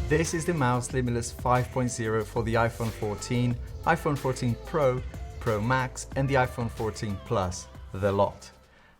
This is the MOUS Limitless 5.0 for the iPhone 14, iPhone 14 Pro, Pro Max and the iPhone 14 Plus, the lot.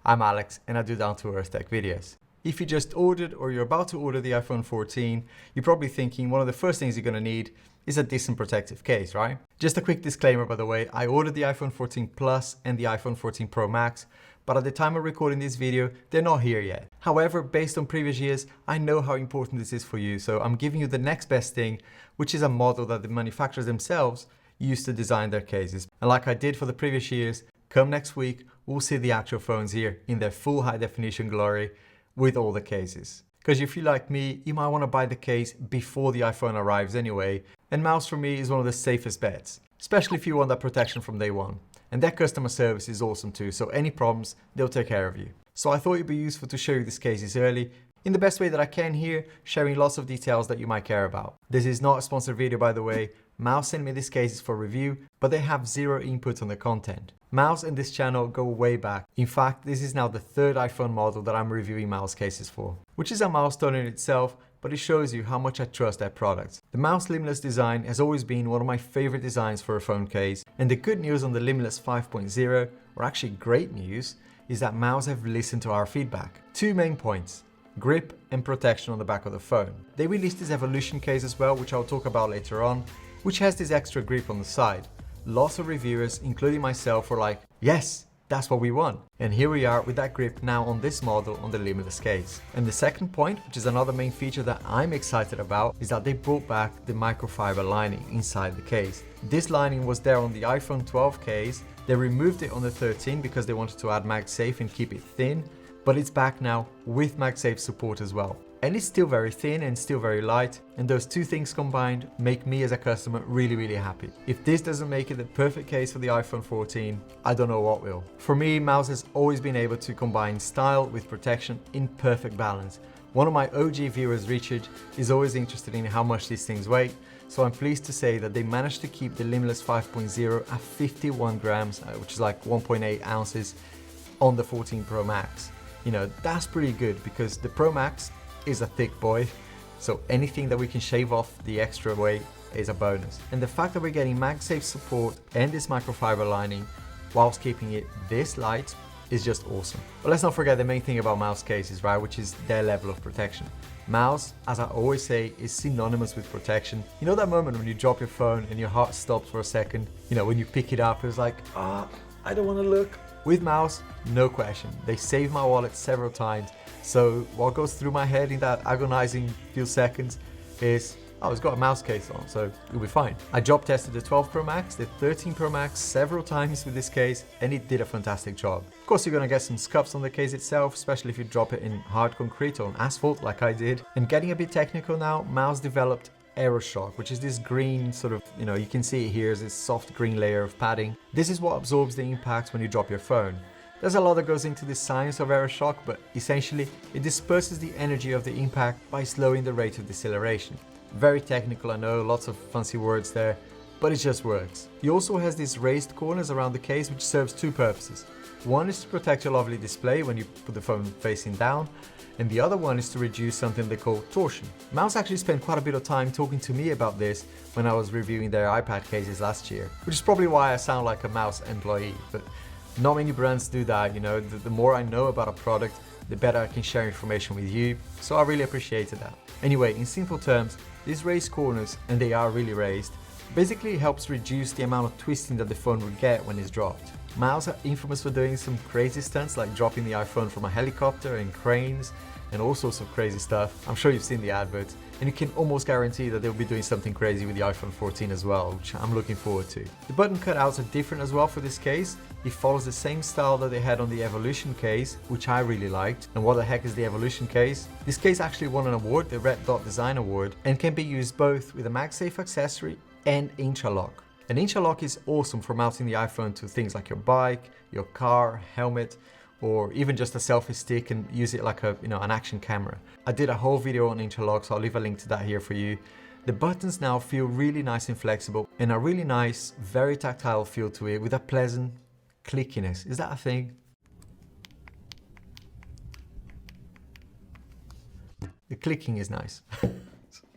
I'm Alex and I do down-to-earth tech videos. If you just ordered or you're about to order the iPhone 14, you're probably thinking one of the first things you're going to need is a decent protective case, right? Just a quick disclaimer, by the way, I ordered the iPhone 14 Plus and the iPhone 14 Pro Max, but at the time of recording this video, they're not here yet. However, based on previous years, I know how important this is for you, so I'm giving you the next best thing, which is a model that the manufacturers themselves use to design their cases. And like I did for the previous years, come next week, we'll see the actual phones here in their full high definition glory with all the cases. Because if you're like me, you might want to buy the case before the iPhone arrives anyway, and MOUS for me is one of the safest bets, especially if you want that protection from day one. And their customer service is awesome too, so any problems, they'll take care of you. So I thought it'd be useful to show you these cases early, in the best way that I can here, sharing lots of details that you might care about. This is not a sponsored video, by the way. MOUS sent me these cases for review, but they have zero input on the content. MOUS and this channel go way back. In fact, this is now the third iPhone model that I'm reviewing MOUS cases for, which is a milestone in itself, but it shows you how much I trust their products. The MOUS Limitless design has always been one of my favorite designs for a phone case, and the good news on the Limitless 5.0, or actually great news, is that MOUS have listened to our feedback. Two main points: grip and protection on the back of the phone. They released this Evolution case as well, which I'll talk about later on, which has this extra grip on the side. Lots of reviewers, including myself, were like, yes, that's what we want. And here we are with that grip now on this model on the Limitless case. And the second point, which is another main feature that I'm excited about, is that they brought back the microfiber lining inside the case. This lining was there on the iPhone 12 case. They removed it on the 13 because they wanted to add MagSafe and keep it thin, but it's back now with MagSafe support as well. And it's still very thin and still very light, and those two things combined make me as a customer really happy. If this doesn't make it the perfect case for the iPhone 14, I don't know what will. For me, MOUS has always been able to combine style with protection in perfect balance. One of my OG viewers, Richard, is always interested in how much these things weigh, so I'm pleased to say that they managed to keep the Limitless 5.0 at 51 grams, which is like 1.8 ounces, on the 14 Pro Max. You know, that's pretty good because the Pro Max is a thick boy, so anything that we can shave off the extra weight is a bonus. And the fact that we're getting MagSafe support and this microfiber lining whilst keeping it this light is just awesome. But let's not forget the main thing about MOUS cases, right, which is their level of protection. MOUS, as I always say, is synonymous with protection. You know that moment when you drop your phone and your heart stops for a second? You know, when you pick it up, it's like, I don't want to look. With MOUS, no question. They saved my wallet several times. So what goes through my head in that agonizing few seconds is, oh, it's got a MOUS case on, so it'll be fine. I job tested the 12 Pro Max, the 13 Pro Max several times with this case, and it did a fantastic job. Of course, you're gonna get some scuffs on the case itself, especially if you drop it in hard concrete or on asphalt like I did. And getting a bit technical now, MOUS developed AiroShock, which is this green sort of, you know, you can see it here as this soft green layer of padding. This is what absorbs the impact when you drop your phone. There's a lot that goes into the science of AiroShock, but essentially it disperses the energy of the impact by slowing the rate of deceleration. Very technical, I know, lots of fancy words there, but it just works. He also has these raised corners around the case which serves two purposes. One is to protect your lovely display when you put the phone facing down, and the other one is to reduce something they call torsion. MOUS actually spent quite a bit of time talking to me about this when I was reviewing their iPad cases last year, which is probably why I sound like a MOUS employee, but not many brands do that, you know. The more I know about a product, the better I can share information with you, so I really appreciated that. Anyway, in simple terms, these raised corners, and they are really raised, basically helps reduce the amount of twisting that the phone would get when it's dropped. MOUS are infamous for doing some crazy stunts like dropping the iPhone from a helicopter and cranes and all sorts of crazy stuff. I'm sure you've seen the adverts, and you can almost guarantee that they'll be doing something crazy with the iPhone 14 as well, which I'm looking forward to. The button cutouts are different as well for this case. It follows the same style that they had on the Evolution case, which I really liked. And what the heck is the Evolution case? This case actually won an award, the Red Dot Design Award, and can be used both with a MagSafe accessory and interlock. An interlock is awesome for mounting the iPhone to things like your bike, your car, helmet, or even just a selfie stick and use it like an action camera. I did a whole video on interlock, so I'll leave a link to that here for you. The buttons now feel really nice and flexible, and a really nice, very tactile feel to it with a pleasant clickiness. Is that a thing? The clicking is nice.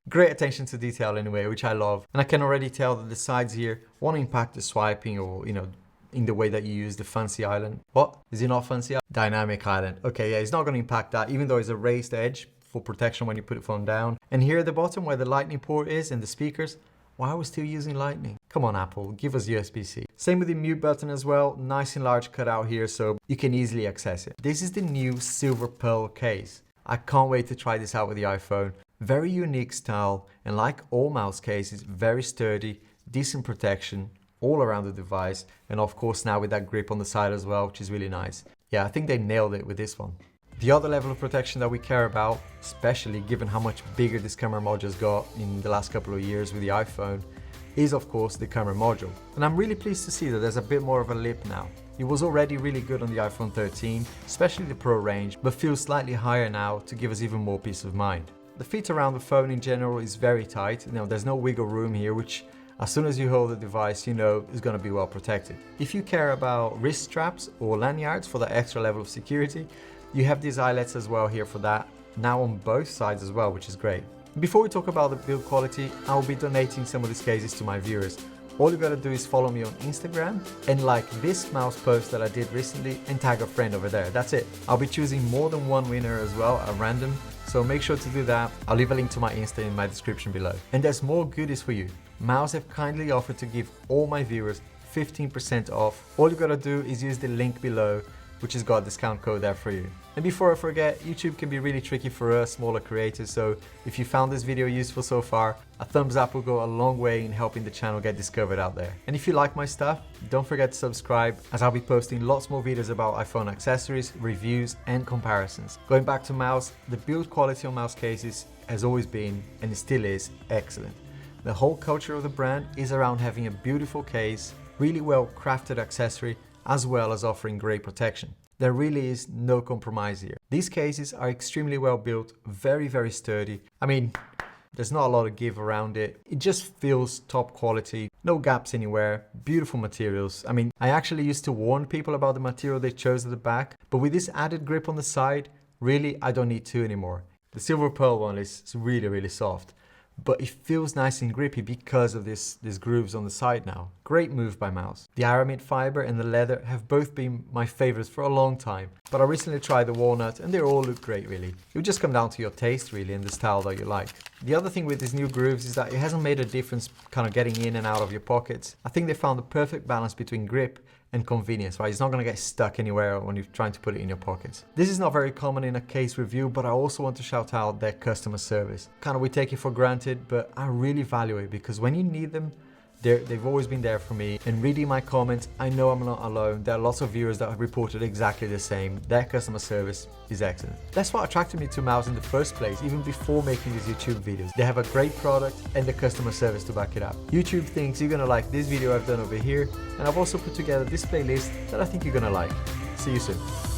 Great attention to detail anyway, which I love. And I can already tell that the sides here won't impact the swiping or, in the way that you use the fancy island. What? Is it not fancy? Dynamic island. Okay, yeah, it's not going to impact that, even though it's a raised edge for protection when you put the phone down. And here at the bottom where the lightning port is and the speakers, why are we still using lightning? Come on, Apple, give us USB-C. Same with the mute button as well, nice and large cutout here so you can easily access it. This is the new silver pearl case. I can't wait to try this out with the iPhone. Very unique style, and like all mouse cases, very sturdy, decent protection all around the device, and of course now with that grip on the side as well, which is really nice. Yeah, I think they nailed it with this one. The other level of protection that we care about, especially given how much bigger this camera module's got in the last couple of years with the iPhone, is of course the camera module. And I'm really pleased to see that there's a bit more of a lip now. It was already really good on the iPhone 13, especially the Pro range, but feels slightly higher now to give us even more peace of mind. The fit around the phone in general is very tight. There's no wiggle room here, which as soon as you hold the device, is going to be well protected. If you care about wrist straps or lanyards for that extra level of security, you have these eyelets as well here for that, now on both sides as well, which is great. Before we talk about the build quality, I'll be donating some of these cases to my viewers. All you gotta do is follow me on Instagram and like this mouse post that I did recently and tag a friend over there. That's it. I'll be choosing more than one winner as well at random, so make sure to do that. I'll leave a link to my Insta in my description below. And there's more goodies for you. Mous have kindly offered to give all my viewers 15% off. All you gotta do is use the link below, which has got a discount code there for you. And before I forget, YouTube can be really tricky for us smaller creators, so if you found this video useful so far, a thumbs up will go a long way in helping the channel get discovered out there. And if you like my stuff, don't forget to subscribe, as I'll be posting lots more videos about iPhone accessories, reviews and comparisons. Going back to Mous, the build quality on mouse cases has always been, and it still is, excellent. The whole culture of the brand is around having a beautiful case, really well crafted accessory, as well as offering great protection. There really is no compromise here. These cases are extremely well built, very, very sturdy. There's not a lot of give around it. It just feels top quality, no gaps anywhere, beautiful materials. I actually used to warn people about the material they chose at the back, but with this added grip on the side, really, I don't need to anymore. The silver pearl one is really, really soft, but it feels nice and grippy because of these grooves on the side now. Great move by Mous. The aramid fiber and the leather have both been my favorites for a long time, but I recently tried the walnut and they all look great really. It would just come down to your taste really and the style that you like. The other thing with these new grooves is that it hasn't made a difference kind of getting in and out of your pockets. I think they found the perfect balance between grip and convenience, right? It's not going to get stuck anywhere when you're trying to put it in your pockets. This is not very common in a case review, but I also want to shout out their customer service. We take it for granted, but I really value it because when you need them, they've always been there for me. And reading my comments, I know I'm not alone. There are lots of viewers that have reported exactly the same. Their customer service is excellent. That's what attracted me to Mous in the first place, even before making these YouTube videos. They have a great product and the customer service to back it up. YouTube thinks you're gonna like this video I've done over here, and I've also put together this playlist that I think you're gonna like. See you soon.